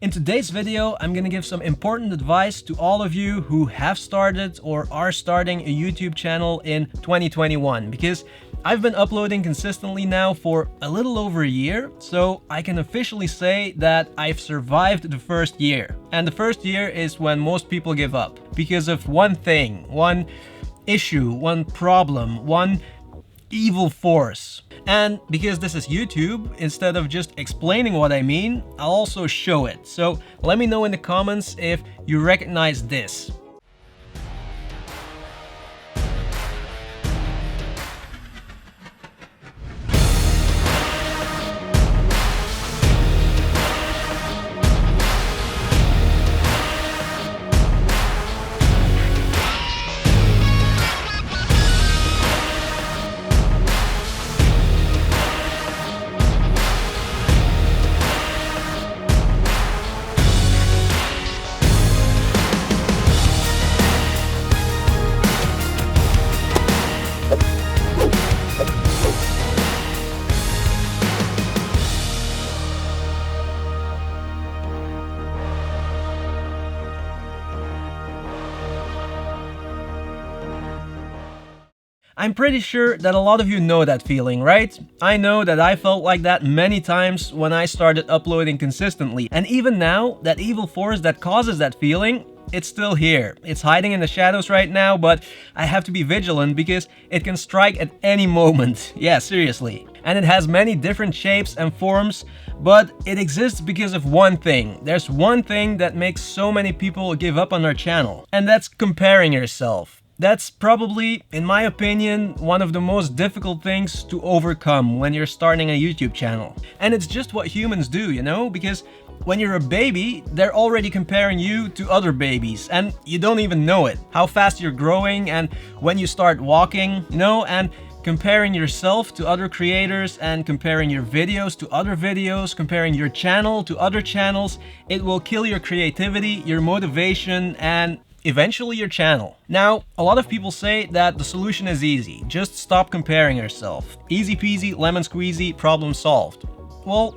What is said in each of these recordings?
In today's video, I'm gonna give some important advice to all of you who have started or are starting a YouTube channel in 2021, because I've been uploading consistently now for a little over a year, so I can officially say that I've survived the first year. And the first year is when most people give up because of one thing, one issue, one problem, one evil force. And because this is YouTube, instead of just explaining what I mean, I'll also show it. So let me know in the comments if you recognize this. I'm pretty sure that a lot of you know that feeling, right? I know that I felt like that many times when I started uploading consistently. And even now, that evil force that causes that feeling, it's still here. It's hiding in the shadows right now, but I have to be vigilant because it can strike at any moment. Yeah, seriously. And it has many different shapes and forms, but it exists because of one thing. There's one thing that makes so many people give up on their channel, and that's comparing yourself. That's probably, in my opinion, one of the most difficult things to overcome when you're starting a YouTube channel. And it's just what humans do, you know? Because when you're a baby, they're already comparing you to other babies, and you don't even know it. How fast you're growing, and when you start walking, you know? And comparing yourself to other creators and comparing your videos to other videos, comparing your channel to other channels, it will kill your creativity, your motivation, and eventually your channel. Now, a lot of people say that the solution is easy. Just stop comparing yourself. Easy peasy, lemon squeezy, problem solved. Well,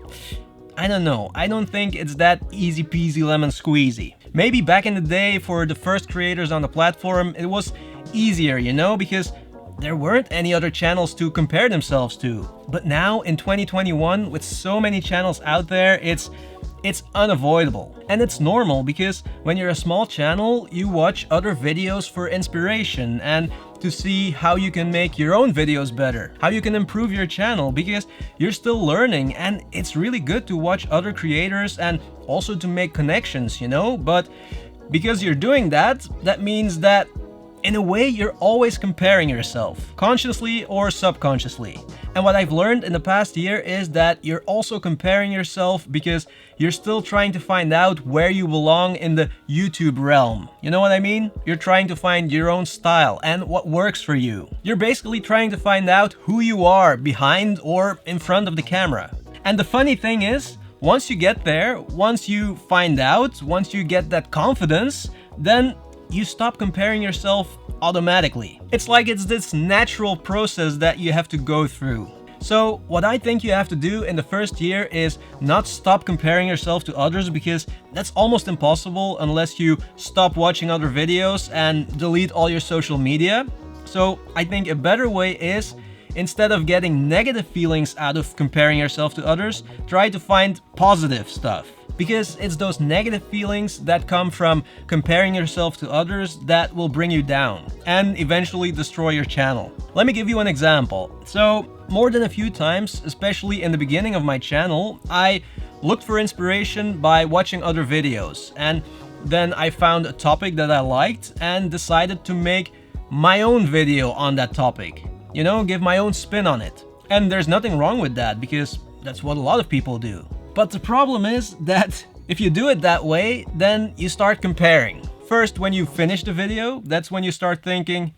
I don't know. I don't think it's that easy peasy, lemon squeezy. Maybe back in the day for the first creators on the platform, it was easier, you know, because there weren't any other channels to compare themselves to. But now in 2021, with so many channels out there, it's unavoidable. And it's normal because when you're a small channel, you watch other videos for inspiration and to see how you can make your own videos better, how you can improve your channel, because you're still learning, and it's really good to watch other creators and also to make connections, you know? But because you're doing that, that means that in a way, you're always comparing yourself, consciously or subconsciously. And what I've learned in the past year is that you're also comparing yourself because you're still trying to find out where you belong in the YouTube realm. You know what I mean? You're trying to find your own style and what works for you. You're basically trying to find out who you are behind or in front of the camera. And the funny thing is, once you get there, once you find out, once you get that confidence, then you stop comparing yourself automatically. It's like it's this natural process that you have to go through. So what I think you have to do in the first year is not stop comparing yourself to others, because that's almost impossible unless you stop watching other videos and delete all your social media. So I think a better way is, instead of getting negative feelings out of comparing yourself to others, try to find positive stuff. Because it's those negative feelings that come from comparing yourself to others that will bring you down and eventually destroy your channel. Let me give you an example. So, more than a few times, especially in the beginning of my channel, I looked for inspiration by watching other videos, and then I found a topic that I liked and decided to make my own video on that topic. You know, give my own spin on it. And there's nothing wrong with that, because that's what a lot of people do. But the problem is that if you do it that way, then you start comparing. First, when you finish the video, that's when you start thinking,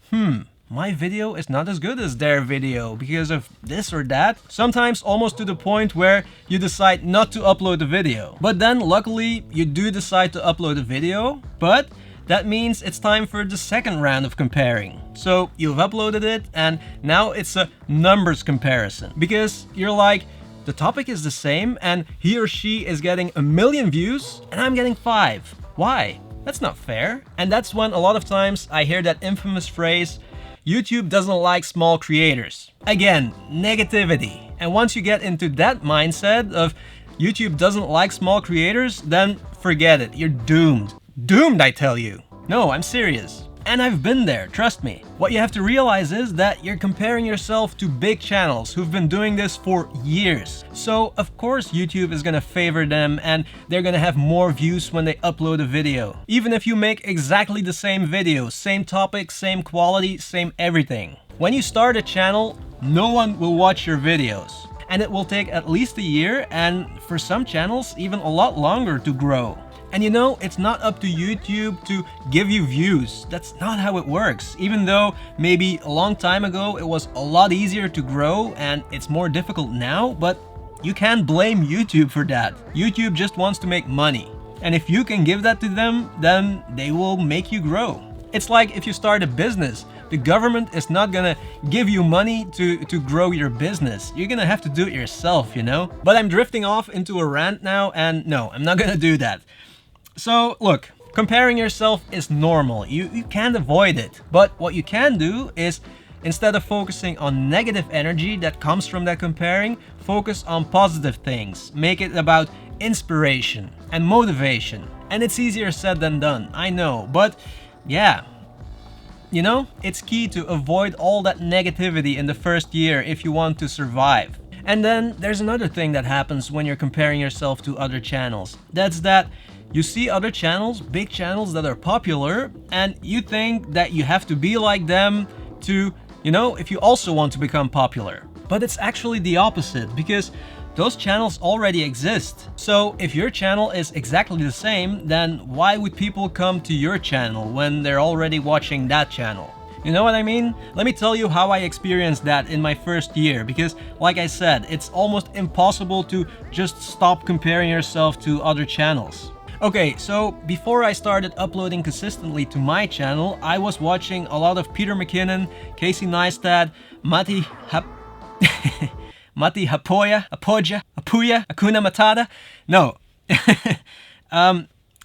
my video is not as good as their video because of this or that. Sometimes almost to the point where you decide not to upload the video. But then luckily you do decide to upload a video, but that means it's time for the second round of comparing. So you've uploaded it and now it's a numbers comparison, because you're like, The topic is the same and he or she is getting 1 million views and I'm getting 5. Why? That's not fair. And that's when a lot of times I hear that infamous phrase, YouTube doesn't like small creators. Again, negativity. And once you get into that mindset of YouTube doesn't like small creators, then forget it. You're doomed. Doomed, I tell you. No, I'm serious. And I've been there, trust me. What you have to realize is that you're comparing yourself to big channels who've been doing this for years. So, of course, YouTube is gonna favor them and they're gonna have more views when they upload a video. Even if you make exactly the same video, same topic, same quality, same everything. When you start a channel, no one will watch your videos. And it will take at least a year and for some channels, even a lot longer to grow. And you know, it's not up to YouTube to give you views. That's not how it works. Even though maybe a long time ago it was a lot easier to grow and it's more difficult now, but you can't blame YouTube for that. YouTube just wants to make money. And if you can give that to them, then they will make you grow. It's like if you start a business, the government is not gonna give you money to grow your business. You're gonna have to do it yourself, you know? But I'm drifting off into a rant now and no, I'm not gonna do that. So look, comparing yourself is normal, you can't avoid it. But what you can do is, instead of focusing on negative energy that comes from that comparing, focus on positive things. Make it about inspiration and motivation. And it's easier said than done, I know, but yeah. You know, it's key to avoid all that negativity in the first year if you want to survive. And then there's another thing that happens when you're comparing yourself to other channels. That's that you see other channels, big channels that are popular, and you think that you have to be like them to, you know, if you also want to become popular. But it's actually the opposite, because those channels already exist. So if your channel is exactly the same, then why would people come to your channel when they're already watching that channel? You know what I mean? Let me tell you how I experienced that in my first year, because like I said, it's almost impossible to just stop comparing yourself to other channels. Okay, so before I started uploading consistently to my channel, I was watching a lot of Peter McKinnon, Casey Neistat, Matti Hapoya, Apuya, Akuna Matata. No,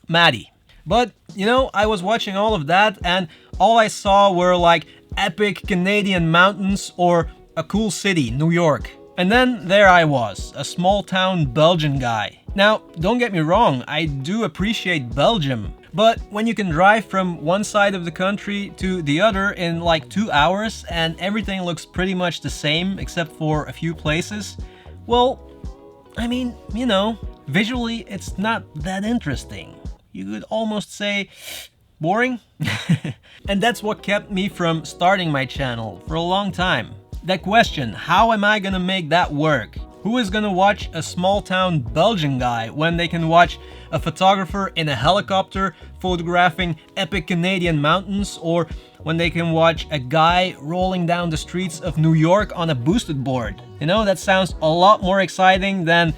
Maddie. But, you know, I was watching all of that and all I saw were like epic Canadian mountains or a cool city, New York. And then there I was, a small town Belgian guy. Now, don't get me wrong, I do appreciate Belgium. But when you can drive from one side of the country to the other in like 2 hours and everything looks pretty much the same except for a few places, well, I mean, you know, visually it's not that interesting. You could almost say boring. And that's what kept me from starting my channel for a long time. That question, how am I gonna make that work? Who is gonna watch a small town Belgian guy when they can watch a photographer in a helicopter photographing epic Canadian mountains, or when they can watch a guy rolling down the streets of New York on a boosted board? You know, that sounds a lot more exciting than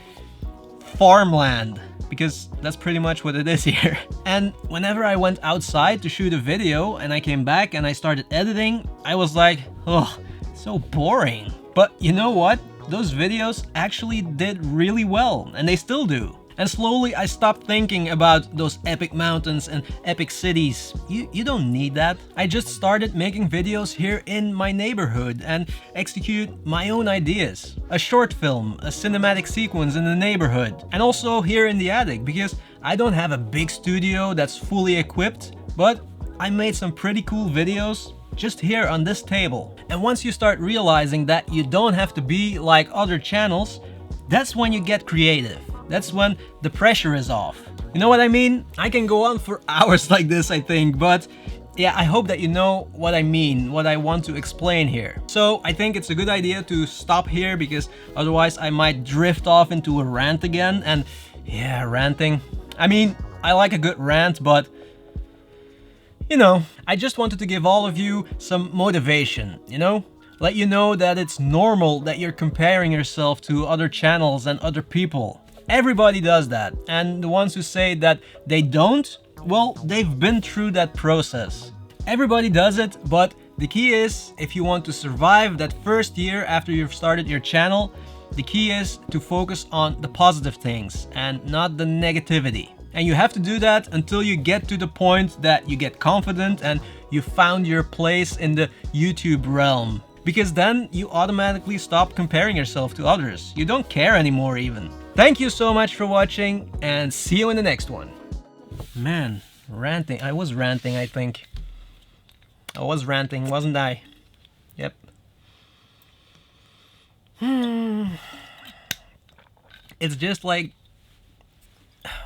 farmland, because that's pretty much what it is here. And whenever I went outside to shoot a video and I came back and I started editing, I was like, oh, so boring. But you know what? Those videos actually did really well, and they still do. And slowly I stopped thinking about those epic mountains and epic cities. You don't need that. I just started making videos here in my neighborhood and execute my own ideas. A short film, a cinematic sequence in the neighborhood, and also here in the attic, because I don't have a big studio that's fully equipped, but I made some pretty cool videos just here on this table. And once you start realizing that you don't have to be like other channels, that's when you get creative. That's when the pressure is off. You know what I mean? I can go on for hours like this, I think, but yeah, I hope that you know what I mean, what I want to explain here. So I think it's a good idea to stop here, because otherwise I might drift off into a rant again. And yeah, ranting. I mean, I like a good rant, but you know, I just wanted to give all of you some motivation, you know? Let you know that it's normal that you're comparing yourself to other channels and other people. Everybody does that, and the ones who say that they don't, well, they've been through that process. Everybody does it, but the key is, if you want to survive that first year after you've started your channel, The key is to focus on the positive things and not the negativity. And you have to do that until you get to the point that you get confident and you found your place in the YouTube realm. Because then you automatically stop comparing yourself to others. You don't care anymore even. Thank you so much for watching and see you in the next one. Man, ranting. I was ranting, I think. I was ranting, wasn't I? Yep. It's just like,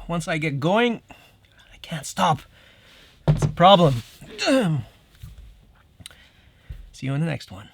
once I get going, I can't stop. It's a problem. See you in the next one.